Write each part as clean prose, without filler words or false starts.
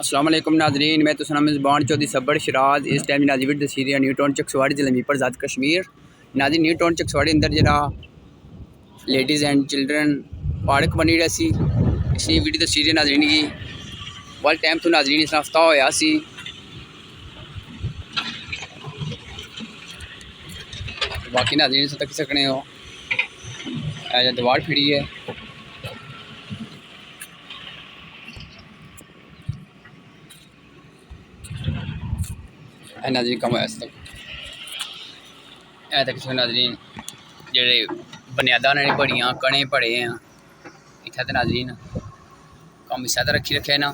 अस्सलाम वालेकुम नाजरीन, मैं तो सना मेज़बान चौधरी सब्बर शराज। इस टाइम नाजी विद सीरिया न्यू टाउन चकसवाड़ी जिला मीरपुर आज़ाद कश्मीर। नाजी न्यू टाउन चकसवाड़ी अंदर जरा लेडीज़ एंड चिल्ड्रन पार्क बनी रहा सी। इसी वीडियो तस्वीरें नाजरीन की वाल टाइम तो नाजरीन इस हफ्ता होया सी। बाकी नाजरीन से तक सकने हो एज दवार फिरी है। नाजरीन कम होया तक तक नाजरीन जेड़े बुनियादा ने बड़ियां कणे पड़े हैं इत्थे ते नाजरीन कम इस रखी रखे ना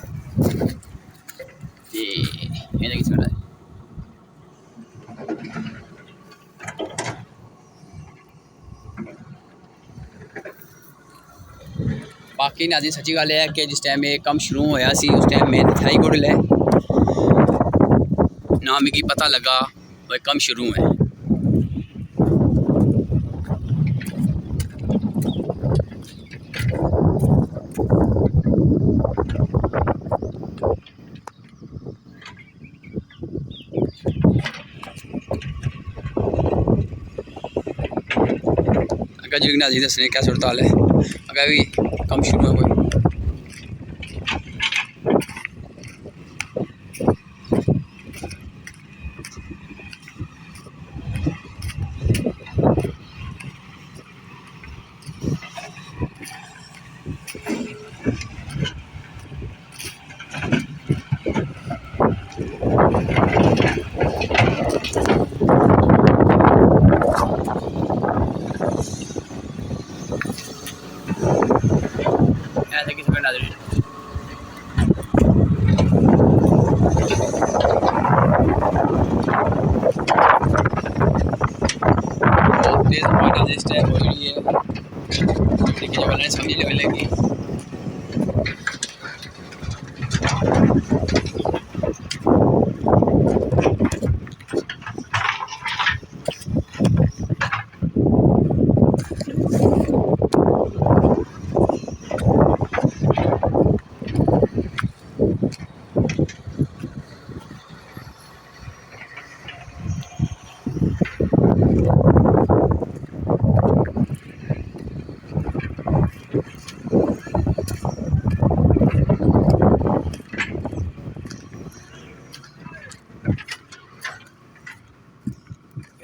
बाकी नाज़रीन सच्ची गल है कि जिस टाइम ये कम शुरू होया सी उस टाइम मैं थाई गुड़ल है ना मिगी पता लगा भाई कम शुरू है। अगर जी नाज़रीन दसने क्या सूरत हाल है अगर भी कम शुरू है कोई ऐसे किसी में नाज़रीन तेज़ पानी जिस टाइम हो रही है लेकिन जब वाले समझ लगी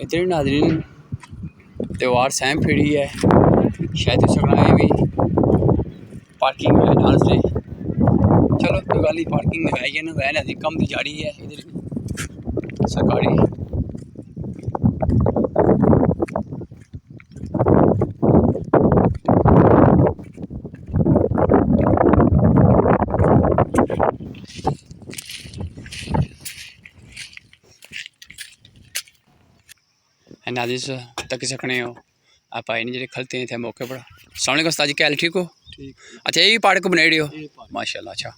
इधर नाज़रीन त्यौहार सैम फिरी है शायद हो सकना है भी पार्किंग है नाल से चलो कोई गल नहीं पार्किंग लगाई है ना वैन अभी कम दी जा रही है इधर सरकारी नाज़रीन तक सकने हो आप आए नहीं जो खलते थे मौके पर सामने को उस्ताद जी क्या ठीक हो ठीक। अच्छा यही पार्क बनाई रही हो माशाल्लाह। अच्छा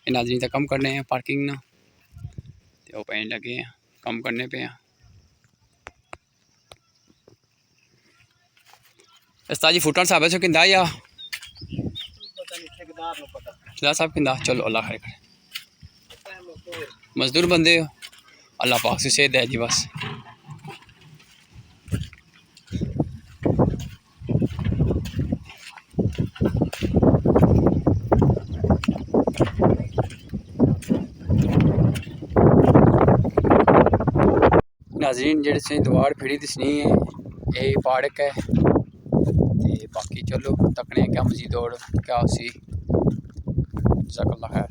ये नाज़रीन तक कम करने हैं पार्किंग ना तो वो पैन लगे हैं कम करने पे हैं। उस्ताद जी फुटन साहब से किंदा या ठेकेदार साहब किंदा चलो अल्लाह खैर करे मजदूर बंदे हो अल्लाह पाक से सेहत है जी बस। नाज़रीन जेह्ड़े से दवार फिरी दसनी है यही पार्क है ते बाकी चलो तकने क्या मजीद और क्या उसी जज़ाकल्लाह खैर।